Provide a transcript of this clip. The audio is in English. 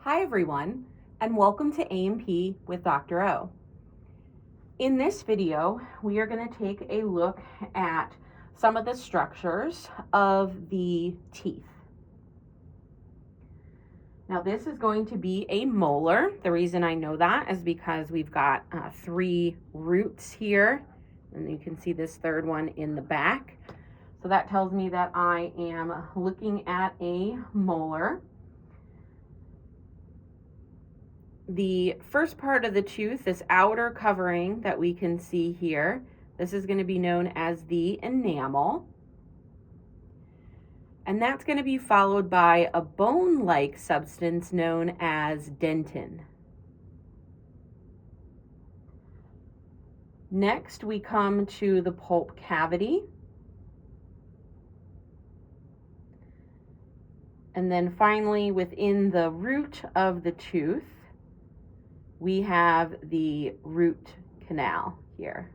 Hi everyone, and welcome to A&P with Dr. O. In this video, we are going to take a look at some of the structures of the teeth. Now this is going to be a molar. The reason I know that is because we've got 3 roots here, and you can see this third one in the back. So that tells me that I am looking at a molar. The first part of the tooth, this outer covering that we can see here, this is going to be known as the enamel. And that's going to be followed by a bone-like substance known as dentin. Next, we come to the pulp cavity. And then finally, within the root of the tooth, we have the root canal here.